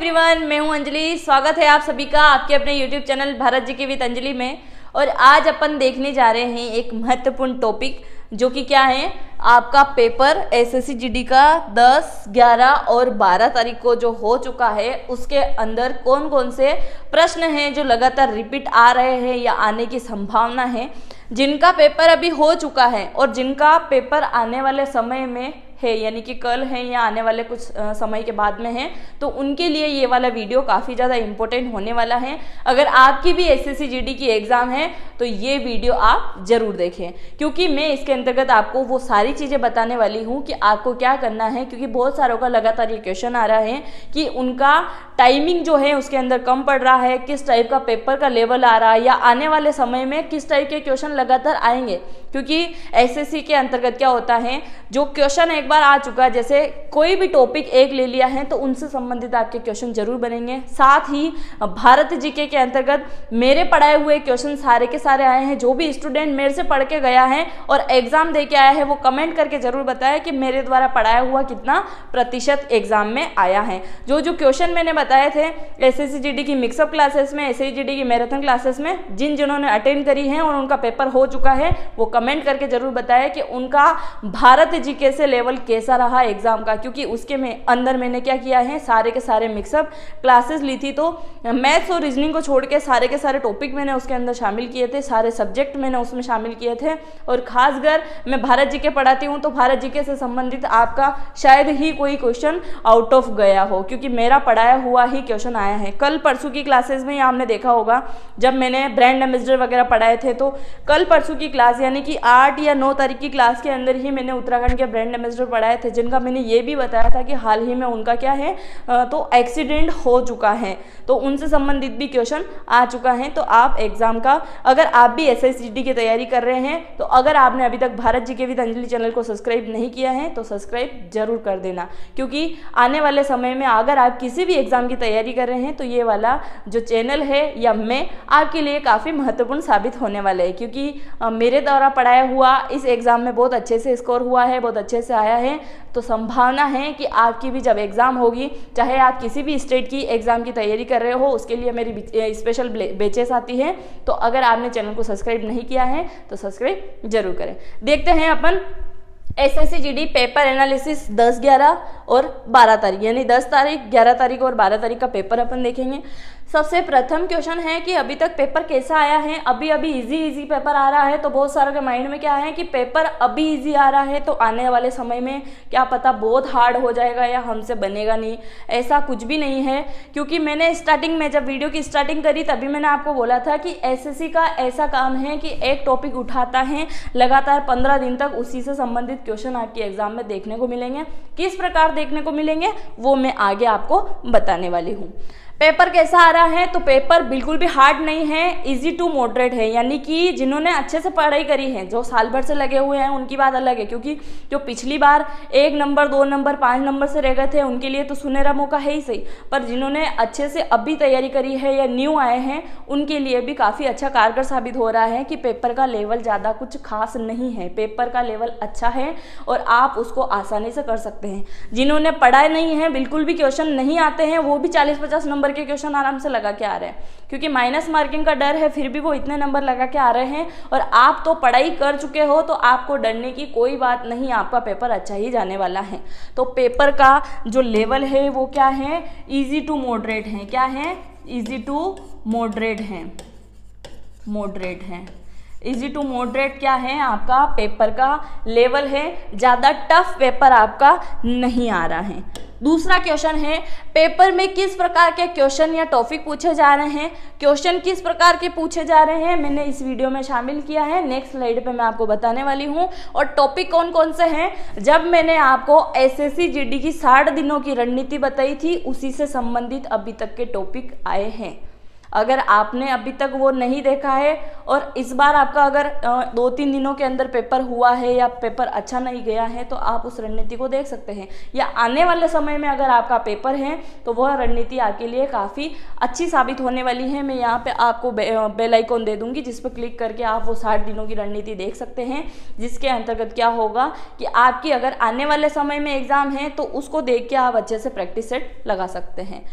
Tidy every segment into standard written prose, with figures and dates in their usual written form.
Everyone, मैं हूं अंजलि। स्वागत है आप सभी का आपके अपने YouTube channel Bharat GK with Anjali में। और आज अपन देखने जा रहे हैं एक महत्वपूर्ण टॉपिक, जो कि क्या है, आपका पेपर एसएससी जीडी का 10, 11 और 12 तारीख को जो हो चुका है, उसके अंदर कौन कौन से प्रश्न हैं जो लगातार रिपीट आ रहे हैं या आने की संभावना है, जिनका पेपर अभी हो चुका है और जिनका पेपर आने वाले समय में है, यानी कि कल है या आने वाले कुछ समय के बाद में है, तो उनके लिए ये वाला वीडियो काफ़ी ज़्यादा इम्पोर्टेंट होने वाला है। अगर आपकी भी एसएससी जीडी की एग्ज़ाम है तो ये वीडियो आप ज़रूर देखें, क्योंकि मैं इसके अंतर्गत आपको वो सारी चीज़ें बताने वाली हूँ कि आपको क्या करना है। क्योंकि बहुत सारों का लगातार ये क्वेश्चन आ रहा है कि उनका टाइमिंग जो है उसके अंदर कम पड़ रहा है, किस टाइप का पेपर का लेवल आ रहा है या आने वाले समय में किस टाइप के क्वेश्चन लगातार आएंगे। क्योंकि एसएससी के अंतर्गत क्या होता है, जो क्वेश्चन एक बार आ चुका है, जैसे कोई भी टॉपिक एक ले लिया है तो उनसे संबंधित आपके क्वेश्चन जरूर बनेंगे। साथ ही भारत जीके के अंतर्गत मेरे पढ़ाए हुए क्वेश्चन सारे के सारे आए हैं। जो भी स्टूडेंट मेरे से पढ़ के गया है और एग्जाम दे के आया है, वो कमेंट करके जरूर बताया कि मेरे द्वारा पढ़ाया हुआ कितना प्रतिशत एग्जाम में आया है। जो जो क्वेश्चन मैंने बताए थे एसएससी जीडी की मिक्सअप क्लासेस में, एसएससी जीडी की मैराथन क्लासेस में, जिन्होंने अटेंड करी है और उनका पेपर हो चुका है, वो कमेंट करके जरूर बताया कि उनका भारत जीके से लेवल कैसा रहा एग्जाम का। क्योंकि उसके में अंदर मैंने क्या किया है, सारे के सारे मिक्सअप क्लासेस ली थी, तो मैथ्स और रीजनिंग को छोड़ के सारे के सारे टॉपिक मैंने उसके अंदर शामिल किए थे, सारे सब्जेक्ट मैंने उसमें शामिल किए थे। और खासकर मैं भारत जीके पढ़ाती हूँ तो भारत जीके से संबंधित आपका शायद ही कोई क्वेश्चन आउट ऑफ गया हो, क्योंकि मेरा पढ़ाया हुआ ही क्वेश्चन आया है। कल परसों की क्लासेस में आपने देखा होगा, जब मैंने ब्रांड एम्बेसडर वगैरह पढ़ाए थे, तो कल परसों की क्लास यानी कि 8 या 9 तारीख की क्लास के अंदर ही मैंने उत्तराखंड के ब्रांड एम्बेसडर पढ़ाए थे, जिनका मैंने ये भी बताया था कि हाल ही में उनका क्या है, तो एक्सीडेंट हो चुका है, तो उनसे संबंधित भी क्वेश्चन आ चुका है। तो आप एग्जाम का, अगर आप भी एसएससी जीडी की तैयारी कर रहे हैं, तो अगर आपने अभी तक Bharat GK with Anjali channel को सब्सक्राइब नहीं किया है तो सब्सक्राइब जरूर कर देना। क्योंकि आने वाले समय में अगर आप किसी भी एग्जाम की तैयारी कर रहे हैं तो ये वाला जो चैनल है या मैं आपके लिए काफ़ी महत्वपूर्ण साबित होने वाला है। क्योंकि मेरे द्वारा पढ़ाया हुआ इस एग्ज़ाम में बहुत अच्छे से स्कोर हुआ है, बहुत अच्छे से आया है, तो संभावना है कि आपकी भी जब एग्ज़ाम होगी, चाहे आप किसी भी स्टेट की एग्ज़ाम की तैयारी कर रहे हो, उसके लिए मेरी स्पेशल बैचेस आती है। तो अगर आपने चैनल को सब्सक्राइब नहीं किया है तो सब्सक्राइब जरूर करें। देखते हैं अपन एसएससी जीडी पेपर एनालिसिस 10, 11 और 12 तारीख, यानी 10 तारीख, 11 तारीख और 12 तारीख का पेपर अपन देखेंगे। सबसे प्रथम क्वेश्चन है कि अभी तक पेपर कैसा आया है। अभी इजी पेपर आ रहा है, तो बहुत सारों के माइंड में क्या है कि पेपर अभी इजी आ रहा है तो आने वाले समय में क्या पता बहुत हार्ड हो जाएगा या हमसे बनेगा नहीं। ऐसा कुछ भी नहीं है, क्योंकि मैंने स्टार्टिंग में जब वीडियो की स्टार्टिंग करी तभी मैंने आपको बोला था कि एसएससी का ऐसा काम है कि एक टॉपिक उठाता है, लगातार 15 दिन तक उसी से संबंधित क्वेश्चन आपके एग्जाम में देखने को मिलेंगे। किस प्रकार देखने को मिलेंगे वो मैं आगे आपको बताने वाली हूँ। पेपर कैसा आ रहा है, तो पेपर बिल्कुल भी हार्ड नहीं है, इजी टू मॉडरेट है। यानी कि जिन्होंने अच्छे से पढ़ाई करी है, जो साल भर से लगे हुए हैं, उनकी बात अलग है। क्योंकि जो पिछली बार 1 नंबर 2 नंबर 5 नंबर से रह गए थे, उनके लिए तो सुनहरा मौका है ही सही, पर जिन्होंने अच्छे से अभी तैयारी करी है या न्यू आए हैं, उनके लिए भी काफ़ी अच्छा कारगर साबित हो रहा है कि पेपर का लेवल ज़्यादा कुछ खास नहीं है, पेपर का लेवल अच्छा है और आप उसको आसानी से कर सकते हैं। जिन्होंने पढ़ा नहीं है, बिल्कुल भी क्वेश्चन नहीं आते हैं, वो भी 40-50 नंबर के क्वेश्चन आराम से लगा के आ रहे हैं। क्योंकि माइनस मार्किंग का डर है, फिर भी वो इतने नंबर लगा के आ रहे हैं। और आप तो पढ़ाई कर चुके हो, तो आपको डरने की कोई बात नहीं, आपका पेपर अच्छा ही जाने वाला है। तो पेपर का जो लेवल है वो क्या है, इजी टू मॉडरेट है। क्या है, इजी टू मॉडरेट है, मॉडरेट है। इजी टू मॉडरेट क्या है, आपका पेपर का लेवल है, ज़्यादा टफ पेपर आपका नहीं आ रहा है। दूसरा क्वेश्चन है, पेपर में किस प्रकार के क्वेश्चन या टॉपिक पूछे जा रहे हैं, क्वेश्चन किस प्रकार के पूछे जा रहे हैं, मैंने इस वीडियो में शामिल किया है। नेक्स्ट स्लाइड पे मैं आपको बताने वाली हूँ। और टॉपिक कौन कौन से हैं, जब मैंने आपको एसएससी जीडी की 60 दिनों की रणनीति बताई थी, उसी से संबंधित अभी तक के टॉपिक आए हैं। अगर आपने अभी तक वो नहीं देखा है और इस बार आपका अगर 2-3 दिनों के अंदर पेपर हुआ है या पेपर अच्छा नहीं गया है, तो आप उस रणनीति को देख सकते हैं। या आने वाले समय में अगर आपका पेपर है तो वह रणनीति आपके लिए काफ़ी अच्छी साबित होने वाली है। मैं यहाँ पे आपको बेल आइकॉन दे दूंगी, जिस पर क्लिक करके आप वो 60 दिनों की रणनीति देख सकते हैं, जिसके अंतर्गत क्या होगा कि आपकी अगर आने वाले समय में एग्जाम है तो उसको देख के आप अच्छे से प्रैक्टिस सेट लगा सकते हैं।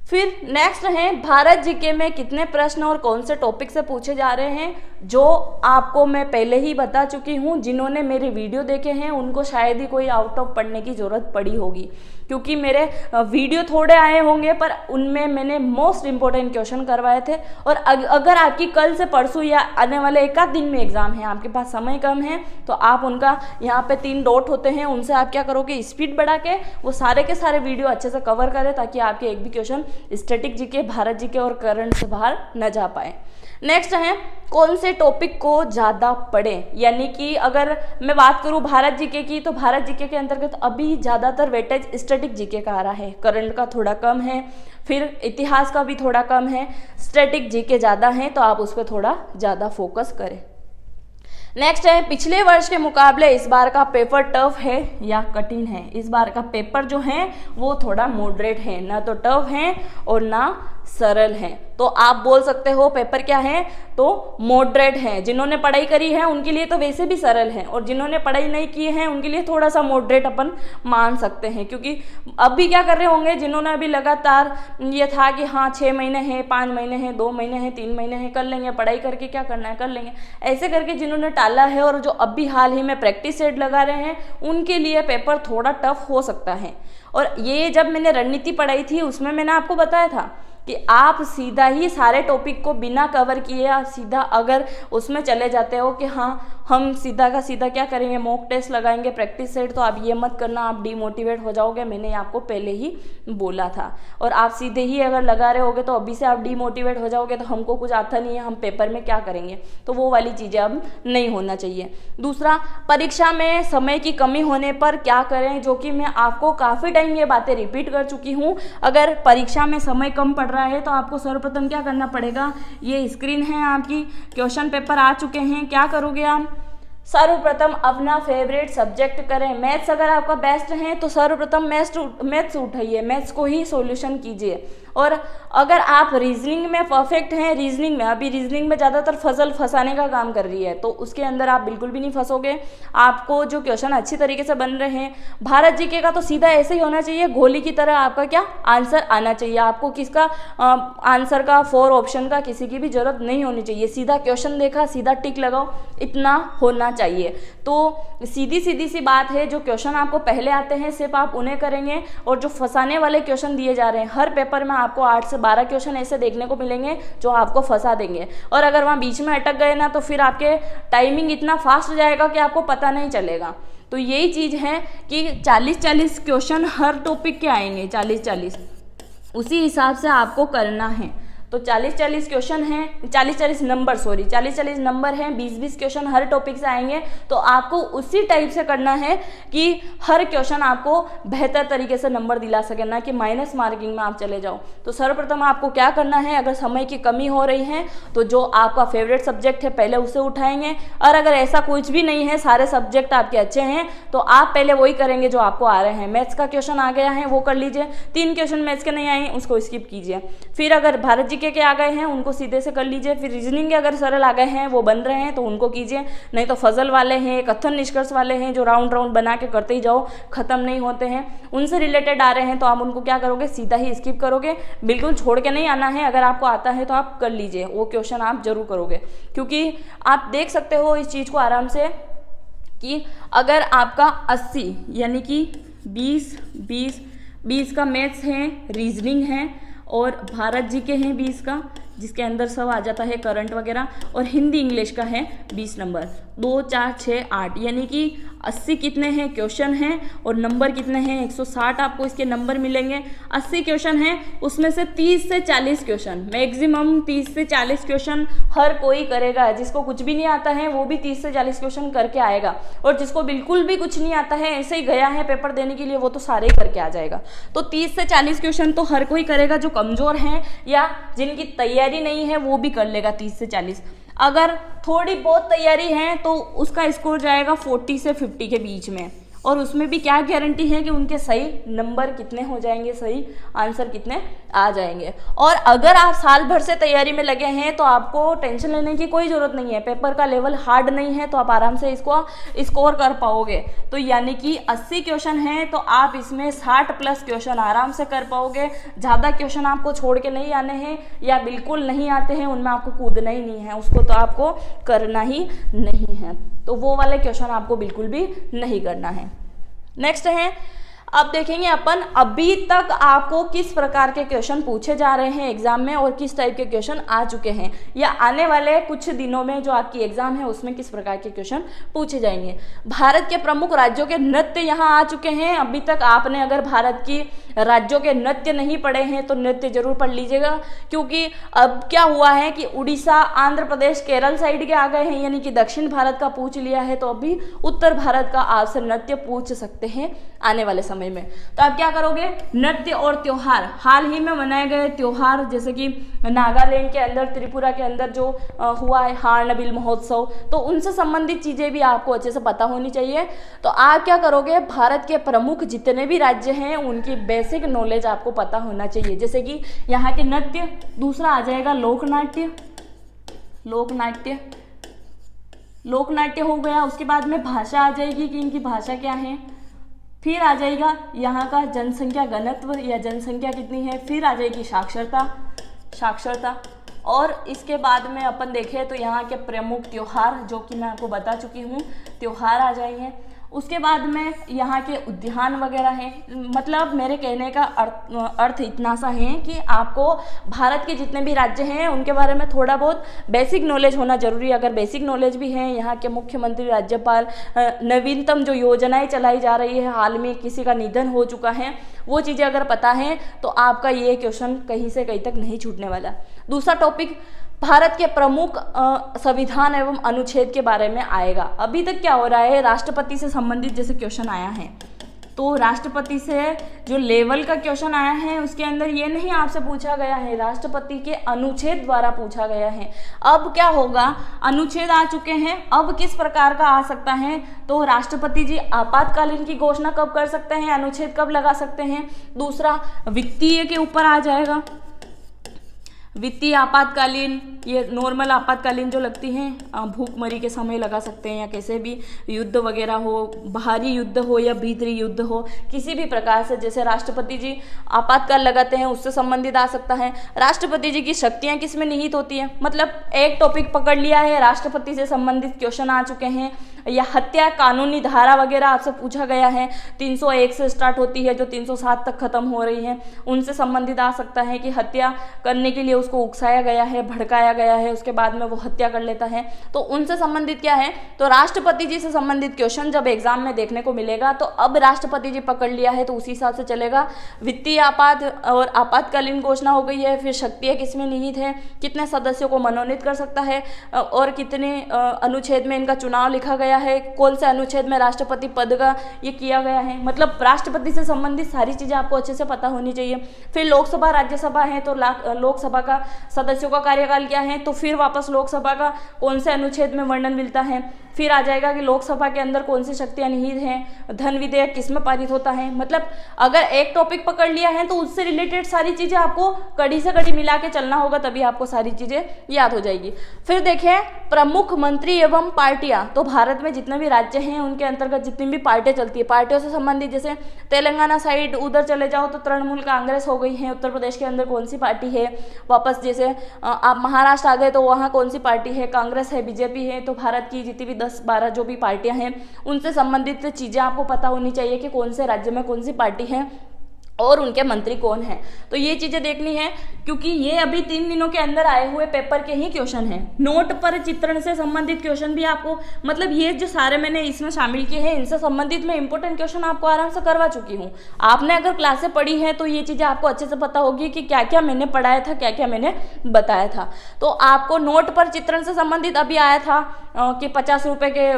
फिर नेक्स्ट है भारत जीके में कितने प्रश्न और कौन से टॉपिक से पूछे जा रहे हैं, जो आपको मैं पहले ही बता चुकी हूँ। जिन्होंने मेरे वीडियो देखे हैं उनको शायद ही कोई आउट ऑफ पढ़ने की ज़रूरत पड़ी होगी, क्योंकि मेरे वीडियो थोड़े आए होंगे पर उनमें मैंने मोस्ट इम्पोर्टेंट क्वेश्चन करवाए थे। और अगर आपकी कल से परसों या आने वाले एक आध दिन में एग्जाम है, आपके पास समय कम है, तो आप उनका यहाँ पे 3 डॉट होते हैं, उनसे आप क्या करोगे, स्पीड बढ़ा के वो सारे के सारे वीडियो अच्छे से कवर करें, ताकि आपके एक भी question static GK, Bharat GK और करंट से बाहर न जा पाए। नेक्स्ट है कौन से टॉपिक को ज़्यादा पढ़ें, यानी कि अगर मैं बात करूं भारत जीके की, तो भारत जीके के अंतर्गत अभी ज़्यादातर वेटेज स्टैटिक जीके का आ रहा है, करंट का थोड़ा कम है, फिर इतिहास का भी थोड़ा कम है, स्टैटिक जीके ज़्यादा है, तो आप उस पर थोड़ा ज़्यादा फोकस करें। नेक्स्ट है पिछले वर्ष के मुकाबले इस बार का पेपर टफ है या कठिन है। इस बार का पेपर जो है वो थोड़ा मॉडरेट है, ना तो टफ है और ना सरल है। तो आप बोल सकते हो पेपर क्या है, तो मॉडरेट है। जिन्होंने पढ़ाई करी है उनके लिए तो वैसे भी सरल है, और जिन्होंने पढ़ाई नहीं की है उनके लिए थोड़ा सा मॉडरेट अपन मान सकते हैं। क्योंकि अभी क्या कर रहे होंगे, जिन्होंने अभी लगातार ये था कि हाँ 6 महीने हैं, 5 महीने हैं, 2 महीने हैं, 3 महीने हैं, कर लेंगे, पढ़ाई करके क्या करना है कर लेंगे, ऐसे करके जिन्होंने टाला है और जो अभी हाल ही में प्रैक्टिस सेट लगा रहे हैं, उनके लिए पेपर थोड़ा टफ हो सकता है। और ये जब मैंने रणनीति पढ़ाई थी उसमें मैंने आपको बताया था कि आप सीधा ही सारे टॉपिक को बिना कवर किए आप सीधा अगर उसमें चले जाते हो कि हाँ हम सीधा का सीधा क्या करेंगे, मॉक टेस्ट लगाएंगे, प्रैक्टिस सेट, तो आप ये मत करना, आप डीमोटिवेट हो जाओगे। मैंने आपको पहले ही बोला था। और आप सीधे ही अगर लगा रहे होगे तो अभी से आप डीमोटिवेट हो जाओगे, तो हमको कुछ आता नहीं है, हम पेपर में क्या करेंगे, तो वो वाली चीज़ें अब नहीं होना चाहिए। दूसरा, परीक्षा में समय की कमी होने पर क्या करें, जो कि मैं आपको काफ़ी टाइम ये बातें रिपीट कर चुकी हूँ। अगर परीक्षा में समय कम पड़ रहा है तो आपको सर्वप्रथम क्या करना पड़ेगा, ये स्क्रीन है आपकी, क्वेश्चन पेपर आ चुके हैं, क्या करोगे आप, सर्वप्रथम अपना फेवरेट सब्जेक्ट करें। मैथ्स अगर आपका बेस्ट है तो सर्वप्रथम मैथ्स उठाइए, मैथ्स को ही सॉल्यूशन कीजिए। और अगर आप रीजनिंग में परफेक्ट हैं, रीजनिंग में अभी रीजनिंग में ज़्यादातर फजल फंसाने का काम कर रही है, तो उसके अंदर आप बिल्कुल भी नहीं फंसोगे। आपको जो क्वेश्चन अच्छी तरीके से बन रहे हैं, भारत जीके का तो सीधा ऐसे ही होना चाहिए, गोली की तरह आपका क्या आंसर आना चाहिए। आपको किसका आंसर का 4 ऑप्शन का किसी की भी जरूरत नहीं होनी चाहिए। सीधा क्वेश्चन देखा, सीधा टिक लगाओ, इतना होना चाहिए। तो सीधी सी बात है, जो क्वेश्चन आपको पहले आते हैं सिर्फ आप उन्हें करेंगे, और जो फंसाने वाले क्वेश्चन दिए जा रहे हैं हर पेपर में आपको 8 से 12 क्वेश्चन ऐसे देखने को मिलेंगे जो आपको फंसा देंगे। और अगर वहाँ बीच में अटक गए ना, तो फिर आपके टाइमिंग इतना फास्ट हो जाएगा कि आपको पता नहीं चलेगा। तो यही चीज़ है कि 40-40 क्वेश्चन हर टॉपिक के आएंगे, 40-40 उसी हिसाब से आपको करना है। तो 40-40 क्वेश्चन हैं, 40-40 नंबर, सॉरी 40-40 नंबर हैं, 20-20 क्वेश्चन हर टॉपिक से आएंगे। तो आपको उसी टाइप से करना है कि हर क्वेश्चन आपको बेहतर तरीके से नंबर दिला सके, ना कि माइनस मार्किंग में आप चले जाओ। तो सर्वप्रथम आपको क्या करना है, अगर समय की कमी हो रही है तो जो आपका फेवरेट सब्जेक्ट है पहले उसे उठाएंगे, और अगर ऐसा कुछ भी नहीं है, सारे सब्जेक्ट आपके अच्छे हैं, तो आप पहले वही करेंगे जो आपको आ रहे हैं। मैथ्स का क्वेश्चन आ गया है वो कर लीजिए, 3 क्वेश्चन मैथ्स के नहीं आए हैं उसको स्किप कीजिए। फिर अगर भारत जीके के आ गए हैं उनको सीधे से कर लीजिए। फिर रीजनिंग के अगर सरल आ गए हैं, वो बन रहे हैं, तो उनको कीजिए। नहीं तो फजल वाले हैं, कथन निष्कर्ष वाले हैं, जो राउंड बना के करते ही जाओ, खत्म नहीं होते हैं, उनसे रिलेटेड आ रहे हैं, तो आप उनको क्या करोगे, सीधा ही स्किप करोगे। बिल्कुल छोड़ के नहीं आना है, अगर आपको आता है तो आप कर लीजिए, वो क्वेश्चन आप जरूर करोगे। क्योंकि आप देख सकते हो इस चीज़ को आराम से कि अगर आपका 80 यानी कि 20 का मैथ्स है, रीजनिंग है, और भारत जीके हैं 20 का, जिसके अंदर सब आ जाता है करंट वगैरह, और हिंदी इंग्लिश का है 20 नंबर, 2 4 6 8, यानी कि 80 कितने हैं क्वेश्चन हैं, और नंबर कितने हैं 160 आपको इसके नंबर मिलेंगे। 80 क्वेश्चन हैं, उसमें से 30 से 40 क्वेश्चन, मैक्सिमम 30 से 40 क्वेश्चन हर कोई करेगा। जिसको कुछ भी नहीं आता है वो भी 30 से 40 क्वेश्चन करके आएगा, और जिसको बिल्कुल भी कुछ नहीं आता है, ऐसे ही गया है पेपर देने के लिए, वो तो सारे ही करके आ जाएगा। तो 30 से 40 क्वेश्चन तो हर कोई करेगा, जो कमज़ोर हैं या जिनकी तैयारी नहीं है वो भी कर लेगा 30 से 40। अगर थोड़ी बहुत तैयारी है तो उसका स्कोर जाएगा 40 से 50 के बीच में, और उसमें भी क्या गारंटी है कि उनके सही नंबर कितने हो जाएंगे, सही आंसर कितने आ जाएंगे। और अगर आप साल भर से तैयारी में लगे हैं तो आपको टेंशन लेने की कोई ज़रूरत नहीं है। पेपर का लेवल हार्ड नहीं है तो आप आराम से इसको स्कोर कर पाओगे। तो यानी कि 80 क्वेश्चन हैं तो आप इसमें 60 प्लस क्वेश्चन आराम से कर पाओगे। ज़्यादा क्वेश्चन आपको छोड़ के नहीं आने हैं या बिल्कुल नहीं आते हैं, उनमें आपको कूदना ही नहीं है, उसको तो आपको करना ही नहीं है। तो वो वाले क्वेश्चन आपको बिल्कुल भी नहीं करना है। नेक्स्ट है, अब देखेंगे अपन अभी तक आपको किस प्रकार के क्वेश्चन पूछे जा रहे हैं एग्जाम में और किस टाइप के क्वेश्चन आ चुके हैं, या आने वाले कुछ दिनों में जो आपकी एग्जाम है उसमें किस प्रकार के क्वेश्चन पूछे जाएंगे। भारत के प्रमुख राज्यों के नृत्य यहाँ आ चुके हैं। अभी तक आपने अगर भारत की राज्यों के नृत्य नहीं पढ़े हैं तो नृत्य जरूर पढ़ लीजिएगा, क्योंकि अब क्या हुआ है कि उड़ीसा, आंध्र प्रदेश, केरल साइड के आ गए हैं, यानी कि दक्षिण भारत का पूछ लिया है, तो अभी उत्तर भारत का आपसे नृत्य पूछ सकते हैं आने वाले समय में। तो आप क्या करोगे, नृत्य और त्योहार, हाल ही में मनाए गए त्योहार जैसे कि नागालैंड के अंदर, त्रिपुरा के अंदर जो हुआ है हार्नबिल महोत्सव, तो उनसे संबंधित चीजें भी आपको अच्छे से पता होनी चाहिए। तो आप क्या करोगे, भारत के प्रमुख जितने भी राज्य हैं उनकी बेसिक नॉलेज आपको पता होना चाहिए। जैसे कि यहाँ के नृत्य, दूसरा आ जाएगा लोकनाट्य, लोकनाट्य हो गया। उसके बाद में भाषा आ जाएगी कि इनकी भाषा क्या है। फिर आ जाएगा यहाँ का जनसंख्या घनत्व या जनसंख्या कितनी है। फिर आ जाएगी साक्षरता। और इसके बाद में अपन देखें तो यहाँ के प्रमुख त्योहार, जो कि मैं आपको बता चुकी हूँ, त्योहार आ जाएंगे। उसके बाद में यहाँ के उद्यान वगैरह हैं। मतलब मेरे कहने का अर्थ इतना सा है कि आपको भारत के जितने भी राज्य हैं उनके बारे में थोड़ा बहुत बेसिक नॉलेज होना जरूरी है। अगर बेसिक नॉलेज भी है, यहाँ के मुख्यमंत्री, राज्यपाल, नवीनतम जो योजनाएं चलाई जा रही है, हाल में किसी का निधन हो चुका है, वो चीज़ें अगर पता है तो आपका ये क्वेश्चन कहीं से कहीं तक नहीं छूटने वाला। दूसरा टॉपिक भारत के प्रमुख संविधान एवं अनुच्छेद के बारे में आएगा। अभी तक क्या हो रहा है, राष्ट्रपति से संबंधित जैसे क्वेश्चन आया है, तो राष्ट्रपति से जो लेवल का क्वेश्चन आया है उसके अंदर ये नहीं आपसे पूछा गया है, राष्ट्रपति के अनुच्छेद द्वारा पूछा गया है। अब क्या होगा, अनुच्छेद आ चुके हैं, अब किस प्रकार का आ सकता है, तो राष्ट्रपति जी आपातकालीन की घोषणा कब कर सकते हैं, अनुच्छेद कब लगा सकते हैं। दूसरा वित्तीय के ऊपर आ जाएगा, वित्तीय आपातकालीन, ये नॉर्मल आपातकालीन जो लगती हैं भूखमरी के समय लगा सकते हैं, या कैसे भी युद्ध वगैरह हो, बाहरी युद्ध हो या भीतरी युद्ध हो, किसी भी प्रकार से जैसे राष्ट्रपति जी आपातकाल लगाते हैं उससे संबंधित आ सकता है। राष्ट्रपति जी की शक्तियां किस में निहित होती हैं, मतलब एक टॉपिक पकड़ लिया है, राष्ट्रपति से संबंधित क्वेश्चन आ चुके हैं। या हत्या कानूनी धारा वगैरह आपसे पूछा गया है, 301 से स्टार्ट होती है जो 307 तक खत्म हो रही है, उनसे संबंधित आ सकता है कि हत्या करने के लिए उसको उकसाया गया है, भड़काया गया है, उसके बाद में वो हत्या कर लेता है, तो उनसे संबंधित क्या है। तो राष्ट्रपति जी से संबंधित क्वेश्चन जब एग्जाम में देखने को मिलेगा तो अब राष्ट्रपति जी पकड़ लिया है तो उसी हिसाब से चलेगा। वित्तीय आपात और आपातकालीन घोषणा हो गई है, फिर शक्तियाँ किसमें निहित है, कितने सदस्यों को मनोनीत कर सकता है, और कितने अनुच्छेद में इनका चुनाव लिखा गया है, कौन से अनुच्छेद में राष्ट्रपति पद का ये किया गया है, मतलब राष्ट्रपति से संबंधित सारी चीजें आपको अच्छे से पता होनी चाहिए। फिर लोकसभा राज्यसभा है तो लोकसभा का सदस्यों का कार्यकाल क्या है, तो फिर वापस लोकसभा का कौन से अनुच्छेद में वर्णन मिलता है। फिर आ जाएगा कि लोकसभा के अंदर कौन सी शक्तियां निहित हैं, धन विधेयक किसमें पारित होता है। मतलब अगर एक टॉपिक पकड़ लिया है तो उससे रिलेटेड सारी चीजें आपको कड़ी से कड़ी मिला के चलना होगा, तभी आपको सारी चीजें याद हो जाएगी। फिर देखें प्रमुख मंत्री एवं पार्टियां, तो भारत में जितने भी राज्य हैं उनके अंतर्गत जितनी भी पार्टियां चलती है, पार्टियों से संबंधित जैसे तेलंगाना साइड उधर चले जाओ तो तृणमूल कांग्रेस हो गई है, उत्तर प्रदेश के अंदर कौन सी पार्टी है, वापस जैसे आप महाराष्ट्र आ गए तो वहाँ कौन सी पार्टी है, कांग्रेस है, बीजेपी है। तो भारत की जितनी भी 10-12 जो भी पार्टियां हैं उनसे संबंधित चीजें आपको पता होनी चाहिए कि कौन से राज्य में कौन सी पार्टी है और उनके मंत्री कौन हैं। तो ये चीजें देखनी है, क्योंकि ये अभी 3 दिनों के अंदर आए हुए पेपर के ही क्वेश्चन हैं। नोट पर चित्रण से संबंधित क्वेश्चन भी आपको, मतलब ये जो सारे मैंने इसमें शामिल किए हैं इनसे संबंधित मैं इंपॉर्टेंट क्वेश्चन आपको आराम से करवा चुकी हूँ। आपने अगर क्लासें पढ़ी है तो ये चीजें आपको अच्छे से पता होगी कि क्या क्या मैंने पढ़ाया था, क्या क्या मैंने बताया था। तो आपको नोट पर चित्रण से संबंधित अभी आया था कि 50 रुपए के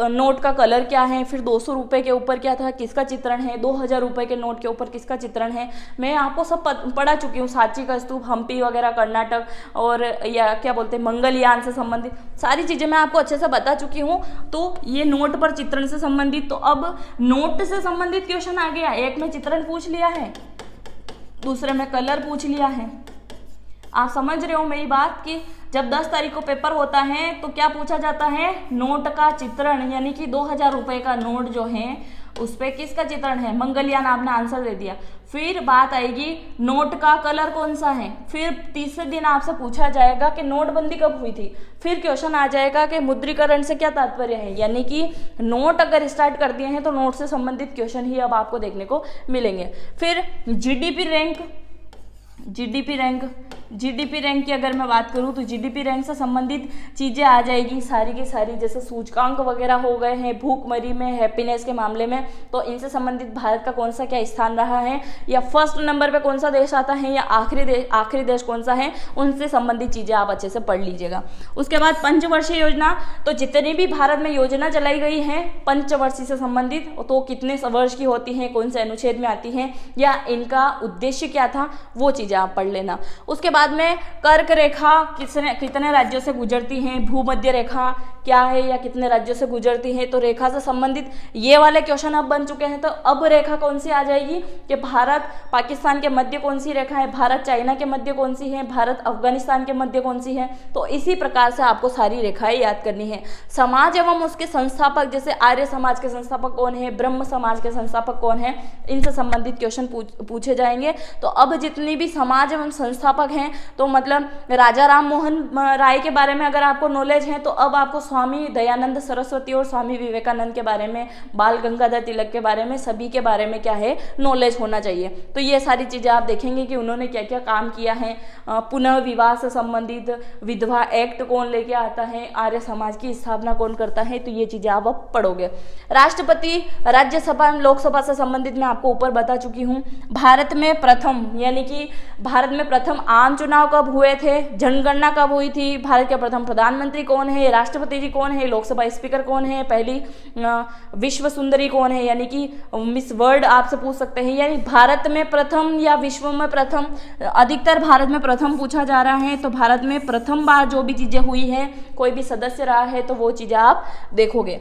नोट का कलर क्या है, फिर 200 रुपए के ऊपर क्या था, किसका चित्रण है, 2000 रुपए के नोट के ऊपर किसका चित्रण है, मैं आपको सब पढ़ा चुकी हूँ। सांची का का स्तूप हम्पी वगैरह कर्नाटक, और या क्या बोलते हैं मंगलयान से संबंधित सारी चीज़ें मैं आपको अच्छे से बता चुकी हूँ। तो ये नोट पर चित्रण से संबंधित, तो अब नोट से संबंधित क्वेश्चन आ गया। एक में चित्रण पूछ लिया है, दूसरे में कलर पूछ लिया है। आप समझ रहे हो मेरी बात कि जब 10 तारीख को पेपर होता है तो क्या पूछा जाता है, नोट का चित्रण, यानी कि 2000 रुपये का नोट जो है उस पर किसका चित्रण है, मंगलयान, आपने आंसर दे दिया। फिर बात आएगी नोट का कलर कौन सा है, फिर तीसरे दिन आपसे पूछा जाएगा कि नोटबंदी कब हुई थी, फिर क्वेश्चन आ जाएगा कि मुद्रीकरण से क्या तात्पर्य है, यानी कि नोट अगर स्टार्ट कर दिए हैं तो नोट से संबंधित क्वेश्चन ही अब आपको देखने को मिलेंगे। फिर जीडीपी रैंक की अगर मैं बात करूं तो जीडीपी रैंक से संबंधित चीज़ें आ जाएगी सारी की सारी, जैसे सूचकांक वगैरह हो गए हैं, भूखमरी में, हैप्पीनेस के मामले में, तो इनसे संबंधित भारत का कौन सा क्या स्थान रहा है, या फर्स्ट नंबर पे कौन सा देश आता है, या आखिरी देश कौन सा है, उनसे संबंधित चीज़ें आप अच्छे से पढ़ लीजिएगा। उसके बाद पंचवर्षीय योजना, तो जितनी भी भारत में योजना चलाई गई है पंचवर्षीय से संबंधित, तो कितने वर्ष की होती हैं, कौन से अनुच्छेद में आती हैं, या इनका उद्देश्य क्या था, वो चीज़ें आप पढ़ लेना। उसके बाद में कर्क रेखा कितने राज्यों से गुजरती हैं, भूमध्य रेखा क्या है या कितने राज्यों से गुजरती है, तो रेखा से संबंधित ये वाले क्वेश्चन अब बन चुके हैं। तो अब रेखा कौन सी आ जाएगी कि भारत पाकिस्तान के मध्य कौन सी रेखा है, भारत चाइना के मध्य कौन सी है, भारत अफगानिस्तान के मध्य कौन सी है, तो इसी प्रकार से आपको सारी रेखाएं याद करनी है। समाज एवं उसके संस्थापक, जैसे आर्य समाज के संस्थापक कौन है, ब्रह्म समाज के संस्थापक कौन है, इनसे संबंधित क्वेश्चन पूछे जाएंगे। तो अब जितनी भी समाज एवं संस्थापक हैं, तो मतलब राजा राम मोहन राय के बारे में अगर आपको नॉलेज है, तो अब आपको स्वामी दयानंद सरस्वती और स्वामी विवेकानंद के बारे में, बाल गंगाधर तिलक के बारे में, सभी के बारे में क्या है, नॉलेज होना चाहिए। तो ये सारी चीज़ें आप देखेंगे कि उन्होंने क्या क्या काम किया है। पुनः विवाह से संबंधित विधवा एक्ट कौन लेके आता है, आर्य समाज की स्थापना कौन करता है, तो ये चीज़ें आप अब पढ़ोगे। राष्ट्रपति, राज्यसभा, लोकसभा से संबंधित मैं आपको ऊपर बता चुकी हूँ। भारत में प्रथम, यानी कि भारत में प्रथम आम चुनाव कब हुए थे, जनगणना कब हुई थी, भारत के प्रथम प्रधानमंत्री कौन है, राष्ट्रपति जी कौन है, लोकसभा स्पीकर कौन है, पहली विश्व सुंदरी कौन है, यानी कि मिस वर्ल्ड आपसे पूछ सकते हैं। यानी भारत में प्रथम या विश्व में प्रथम, अधिकतर भारत में प्रथम पूछा जा रहा है। तो भारत में प्रथम बार जो भी चीज़ें हुई है, कोई भी सदस्य रहा है, तो वो चीज़ें आप देखोगे।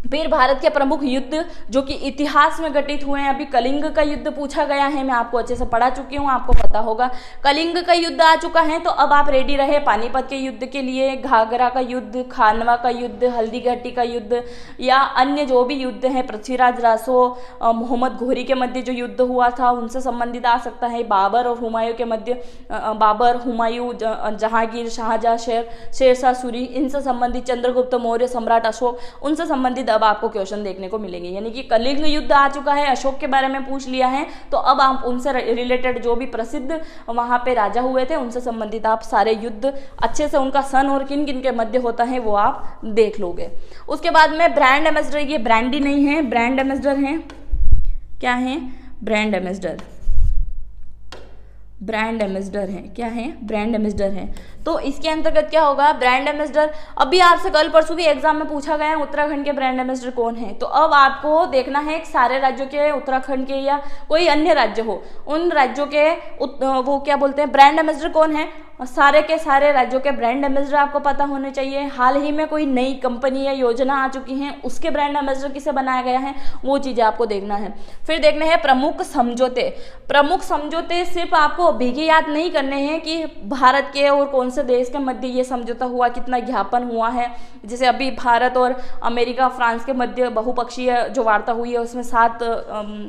फिर भारत के प्रमुख युद्ध जो कि इतिहास में घटित हुए हैं, अभी कलिंग का युद्ध पूछा गया है, मैं आपको अच्छे से पढ़ा चुकी हूँ, आपको पता होगा। कलिंग का युद्ध आ चुका है, तो अब आप रेडी रहे पानीपत के युद्ध के लिए, घाघरा का युद्ध, खानवा का युद्ध, हल्दी घाटी का युद्ध, या अन्य जो भी युद्ध हैं, पृथ्वीराज रासो, मोहम्मद घोरी के मध्य जो युद्ध हुआ था उनसे संबंधित आ सकता है। बाबर और हुमायूं के मध्य, बाबर, हुमायूं, जहांगीर, शाहजहां, शेरशाह सूरी, इनसे संबंधित, चंद्रगुप्त मौर्य, सम्राट अशोक, उनसे संबंधित अब आपको क्वेश्चन देखने को मिलेंगे। यानी कि कलिंग युद्ध आ चुका है, अशोक के बारे में पूछ लिया है, तो अब आप उनसे रिलेटेड जो भी प्रसिद्ध वहां पे राजा हुए थे उनसे संबंधित आप सारे युद्ध अच्छे से, उनका सन और किन किन के मध्य होता है वो आप देख लोगे। उसके बाद में ब्रांड एम्बेसडर, ये ब्रांडी नहीं है, ब्रांड एम्बेसडर है, क्या है, ब्रांड एम्बेसडर, ब्रांड एम्बेसडर है, क्या है, ब्रांड एम्बेसडर है। तो इसके अंतर्गत क्या होगा, ब्रांड एम्बेसडर, अभी आपसे कल परसों की एग्जाम में पूछा गया है उत्तराखंड के ब्रांड एम्बेसडर कौन है। तो अब आपको देखना है कि सारे राज्यों के, उत्तराखंड के या कोई अन्य राज्य हो, उन राज्यों के वो क्या बोलते हैं, ब्रांड एम्बेसडर कौन है, सारे के सारे राज्यों के ब्रांड एम्बेसडर आपको पता होने चाहिए। हाल ही में कोई नई कंपनी या योजना आ चुकी है, उसके ब्रांड एम्बेसडर किसे बनाया गया है, वो चीज़ें आपको देखना है। फिर देखने हैं प्रमुख समझौते। प्रमुख समझौते सिर्फ आपको भीगे याद नहीं करने हैं कि भारत के और कौन से देश के मध्य ये समझौता हुआ, कितना ज्ञापन हुआ है। जैसे अभी भारत और अमेरिका, फ्रांस के मध्य बहुपक्षीय जो वार्ता हुई है उसमें 7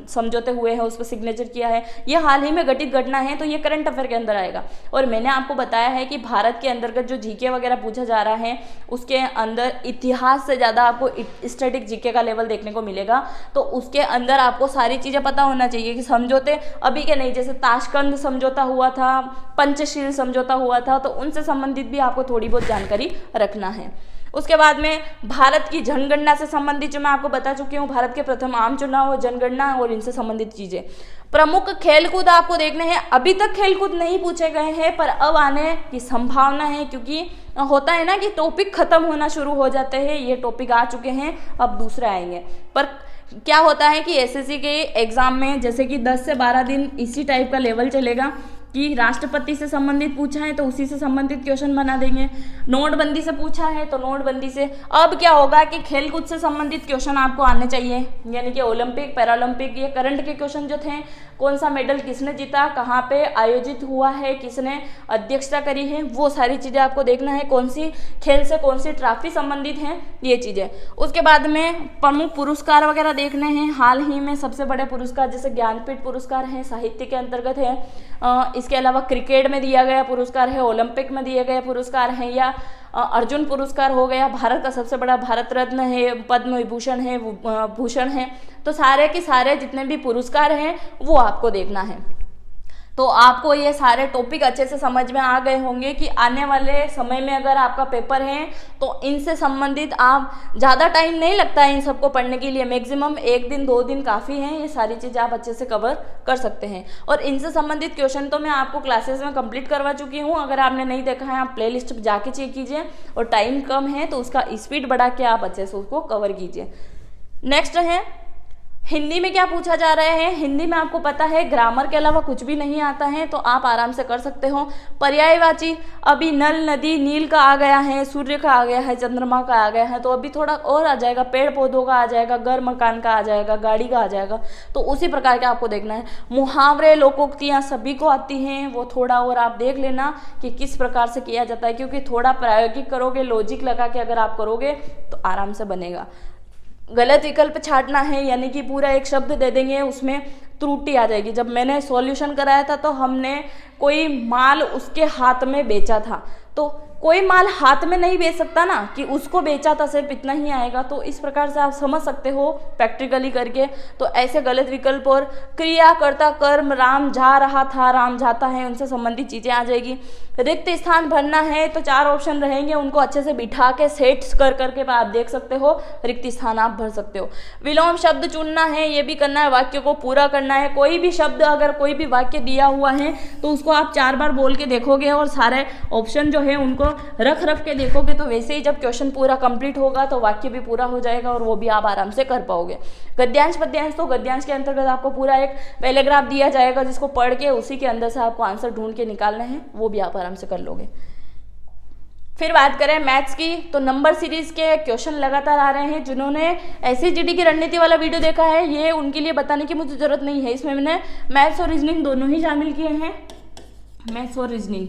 समझौते हुए हैं, उस पर सिग्नेचर किया है। ये हाल ही में घटित घटना है, तो ये करंट अफेयर के अंदर आएगा। और मैंने आपको बताया है कि भारत के अंतर्गत जो जीके वगैरह पूछा जा रहा है उसके अंदर इतिहास से ज़्यादा आपको स्टैटिक जीके का लेवल देखने को मिलेगा। तो उसके अंदर आपको सारी चीज़ें पता होना चाहिए कि समझौते अभी के नहीं, जैसे ताशकंद समझौता हुआ था, पंचशील समझौता हुआ था, तो उनसे संबंधित भी आपको थोड़ी बहुत जानकारी रखना है। उसके बाद में भारत की जनगणना से संबंधित जो मैं आपको बता चुकी हूँ, भारत के प्रथम आम चुनाव, जनगणना और इनसे संबंधित चीज़ें। प्रमुख खेलकूद आपको देखने हैं, अभी तक खेलकूद नहीं पूछे गए हैं पर अब आने की संभावना है, क्योंकि होता है ना कि टॉपिक खत्म होना शुरू हो जाते हैं। ये टॉपिक आ चुके हैं, अब दूसरे आएंगे। पर क्या होता है कि एसएससी के एग्ज़ाम में जैसे कि 10 से 12 दिन इसी टाइप का लेवल चलेगा कि राष्ट्रपति से संबंधित पूछा है तो उसी से संबंधित क्वेश्चन बना देंगे, नोटबंदी से पूछा है तो नोटबंदी से। अब क्या होगा कि खेलकूद से संबंधित क्वेश्चन आपको आने चाहिए, यानी कि ओलंपिक, पैरालंपिक, ये करंट के क्वेश्चन जो थे, कौन सा मेडल किसने जीता, कहाँ पे आयोजित हुआ है, किसने अध्यक्षता करी है, वो सारी चीज़ें आपको देखना है, कौन सी खेल से कौन सी ट्रॉफी संबंधित हैं, ये चीज़ें। उसके बाद में प्रमुख पुरस्कार वगैरह देखने हैं। हाल ही में सबसे बड़े पुरस्कार जैसे ज्ञानपीठ पुरस्कार हैं, साहित्य के अंतर्गत है, इसके अलावा क्रिकेट में दिया गया पुरस्कार है, ओलंपिक में दिए गए पुरस्कार हैं, या अर्जुन पुरस्कार हो गया, भारत का सबसे बड़ा भारत रत्न है, पद्म विभूषण है, भूषण है। तो सारे के सारे जितने भी पुरस्कार हैं वो आपको देखना है। तो आपको ये सारे टॉपिक अच्छे से समझ में आ गए होंगे कि आने वाले समय में अगर आपका पेपर है तो इनसे संबंधित आप ज़्यादा टाइम नहीं लगता है इन सबको पढ़ने के लिए, मैक्सिमम 1 दिन 2 दिन काफ़ी हैं, ये सारी चीज़ें आप अच्छे से कवर कर सकते हैं। और इनसे संबंधित क्वेश्चन तो मैं आपको क्लासेस में कंप्लीट करवा चुकी हूँ, अगर आपने नहीं देखा है आप प्लेलिस्ट जाके चेक कीजिए, और टाइम कम है तो उसका स्पीड बढ़ा के आप अच्छे से उसको कवर कीजिए। नेक्स्ट है हिंदी में क्या पूछा जा रहा है। हिंदी में आपको पता है ग्रामर के अलावा कुछ भी नहीं आता है, तो आप आराम से कर सकते हो। पर्यायवाची, अभी नल, नदी, नील का आ गया है, सूर्य का आ गया है, चंद्रमा का आ गया है, तो अभी थोड़ा और आ जाएगा, पेड़ पौधों का आ जाएगा, घर मकान का आ जाएगा, गाड़ी का आ जाएगा, तो उसी प्रकार के आपको देखना है। मुहावरे, लोकोक्तियाँ सभी को आती हैं, वो थोड़ा और आप देख लेना कि किस प्रकार से किया जाता है, क्योंकि थोड़ा प्रायोगिक करोगे, लॉजिक लगा के अगर आप करोगे तो आराम से बनेगा। गलत विकल्प छांटना है, यानी कि पूरा एक शब्द दे देंगे उसमें त्रुटि आ जाएगी। जब मैंने सॉल्यूशन कराया था तो हमने कोई माल उसके हाथ में बेचा था, तो कोई माल हाथ में नहीं बेच सकता ना कि उसको बेचा था सिर्फ इतना ही आएगा, तो इस प्रकार से आप समझ सकते हो प्रैक्टिकली करके। तो ऐसे गलत विकल्प और क्रिया, कर्ता, कर्म, राम जा रहा था, राम जाता है, उनसे संबंधित चीज़ें आ जाएगी। रिक्त स्थान भरना है तो 4 ऑप्शन रहेंगे, उनको अच्छे से बिठा के सेट कर करके आप देख सकते हो, रिक्त स्थान आप भर सकते हो। विलोम शब्द चुनना है, ये भी करना है, वाक्य को पूरा करना है। कोई भी शब्द अगर कोई भी वाक्य दिया हुआ है तो उसको आप 4 बार बोल के देखोगे और सारे ऑप्शन जो है उनको रख के देखोगे, तो वैसे ही जब क्वेश्चन पूरा कंप्लीट होगा तो वाक्य भी पूरा हो जाएगा और वो भी आप आराम से कर पाओगे। गद्यांश पद्यांश, तो गद्यांश के अंतर्गत आपको पूरा एक पैराग्राफ दिया जाएगा जिसको पढ़ के उसी के अंदर से आपको आंसर ढूंढ के निकालने हैं, वो भी आप आराम से कर लोगे। फिर बात करें मैथ्स की, तो नंबर सीरीज के क्वेश्चन लगातार आ रहे हैं। जिन्होंने एससीजीडी की रणनीति वाला वीडियो देखा है, ये उनके लिए बताने की मुझे जरूरत नहीं है, इसमें मैंने मैथ्स और रीजनिंग दोनों ही शामिल किए हैं, मैथ्स और रीजनिंग,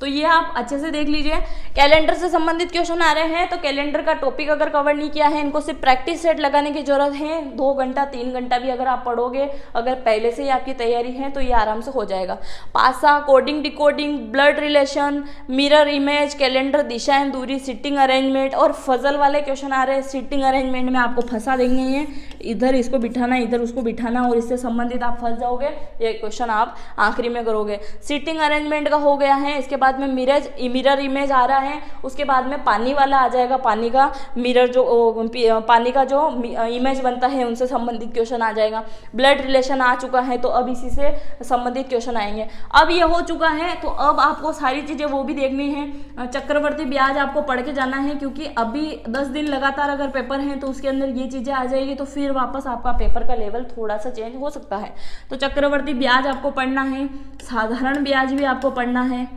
तो ये आप अच्छे से देख लीजिए। कैलेंडर से संबंधित क्वेश्चन आ रहे हैं, तो कैलेंडर का टॉपिक अगर कवर नहीं किया है, इनको सिर्फ प्रैक्टिस सेट लगाने की जरूरत है। 2 घंटा 3 घंटा भी अगर आप पढ़ोगे, अगर पहले से ही आपकी तैयारी है तो ये आराम से हो जाएगा। पासा, coding, decoding, blood relation, mirror image, calendar, Disha and दूरी, सीटिंग अरेंजमेंट, और फजल वाले क्वेश्चन आ रहे हैं। सीटिंग अरेंजमेंट में आपको फंसा देंगे, ये इधर इसको बिठाना, इधर उसको बिठाना, और इससे संबंधित आप फंस जाओगे, ये क्वेश्चन आप आखिरी में करोगे। सीटिंग अरेंजमेंट का हो गया है, इसके बाद में मिरर इमेज आ रहा है, उसके बाद में पानी वाला आ जाएगा, पानी का मिरर जो पानी का जो इमेज बनता है उनसे संबंधित क्वेश्चन आ जाएगा। ब्लड रिलेशन आ चुका है, तो अब इसी से संबंधित क्वेश्चन आएंगे। अब ये हो चुका है तो अब आपको सारी चीज़ें वो भी देखनी है। चक्रवर्ती ब्याज आपको पढ़ के जाना है, क्योंकि अभी 10 दिन लगातार अगर पेपर हैं तो उसके अंदर ये चीज़ें आ जाएगी, तो फिर वापस आपका पेपर का लेवल थोड़ा सा चेंज हो सकता है। तो चक्रवर्ती ब्याज आपको पढ़ना है, साधारण ब्याज भी आपको पढ़ना है,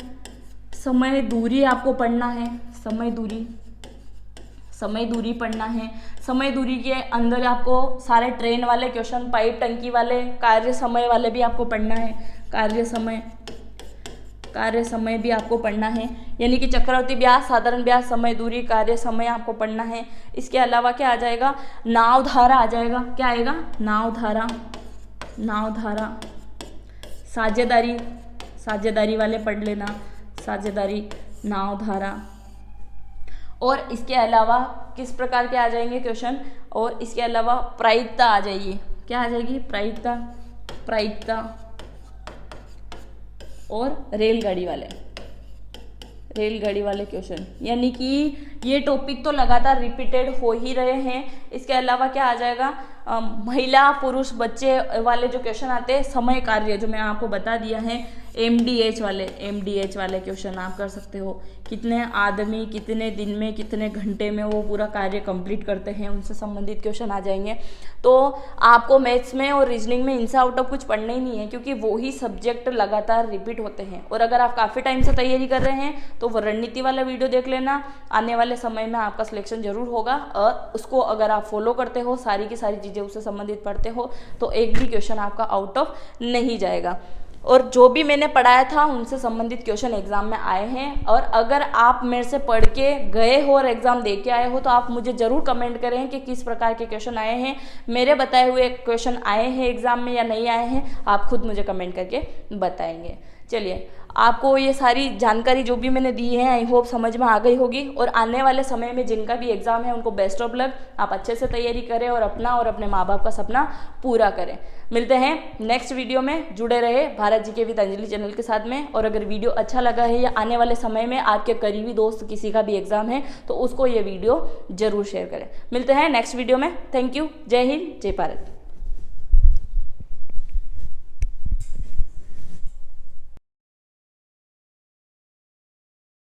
समय दूरी आपको पढ़ना है, समय दूरी पढ़ना है। समय दूरी के अंदर आपको सारे ट्रेन वाले क्वेश्चन, पाइप टंकी वाले, कार्य समय वाले भी आपको पढ़ना है, कार्य समय भी आपको पढ़ना है, यानी कि चक्रवर्ती ब्याज, साधारण ब्याज, समय दूरी, कार्य समय आपको पढ़ना है। इसके अलावा क्या आ जाएगा, नाव धारा आ जाएगा। क्या आएगा, नाव धारा, साझेदारी वाले पढ़ लेना, साझेदारी, नाव धारा। और इसके अलावा किस प्रकार के आ जाएंगे क्वेश्चन, और इसके अलावा प्रायिकता आ जाएगी। क्या आ जाएगी, प्रायिकता और रेलगाड़ी वाले क्वेश्चन, यानी कि ये टॉपिक तो लगातार रिपीटेड हो ही रहे हैं। इसके अलावा क्या आ जाएगा, महिला, पुरुष, बच्चे वाले जो क्वेश्चन आते हैं, समय कार्य जो मैं आपको बता दिया है, MDH वाले क्वेश्चन आप कर सकते हो। कितने आदमी कितने दिन में कितने घंटे में वो पूरा कार्य कंप्लीट करते हैं, उनसे संबंधित क्वेश्चन आ जाएंगे। तो आपको मैथ्स में और रीजनिंग में इनसे आउट ऑफ कुछ पढ़ना ही नहीं है, क्योंकि वो ही सब्जेक्ट लगातार रिपीट होते हैं। और अगर आप काफ़ी टाइम से तैयारी कर रहे हैं तो वो रणनीति वाला वीडियो देख लेना, आने वाले समय में आपका सिलेक्शन जरूर होगा। और उसको अगर आप फॉलो करते हो, सारी की सारी चीज़ें उससे संबंधित पढ़ते हो, तो एक भी क्वेश्चन आपका आउट ऑफ नहीं जाएगा। और जो भी मैंने पढ़ाया था उनसे संबंधित क्वेश्चन एग्जाम में आए हैं। और अगर आप मेरे से पढ़ के गए हो और एग्जाम दे के आए हो तो आप मुझे ज़रूर कमेंट करें कि किस प्रकार के क्वेश्चन आए हैं, मेरे बताए हुए क्वेश्चन आए हैं एग्जाम में या नहीं आए हैं, आप खुद मुझे कमेंट करके बताएंगे। चलिए, आपको ये सारी जानकारी जो भी मैंने दी है आई होप समझ में आ गई होगी। और आने वाले समय में जिनका भी एग्जाम है उनको बेस्ट ऑफ लक। आप अच्छे से तैयारी करें और अपना और अपने माँ बाप का सपना पूरा करें। मिलते हैं नेक्स्ट वीडियो में। जुड़े रहे भारत जी के विद अंजलि चैनल के साथ में। और अगर वीडियो अच्छा लगा है या आने वाले समय में आपके करीबी दोस्त किसी का भी एग्जाम है तो उसको ये वीडियो जरूर शेयर करें। मिलते हैं नेक्स्ट वीडियो में। Thank you. जय हिंद, जय भारत।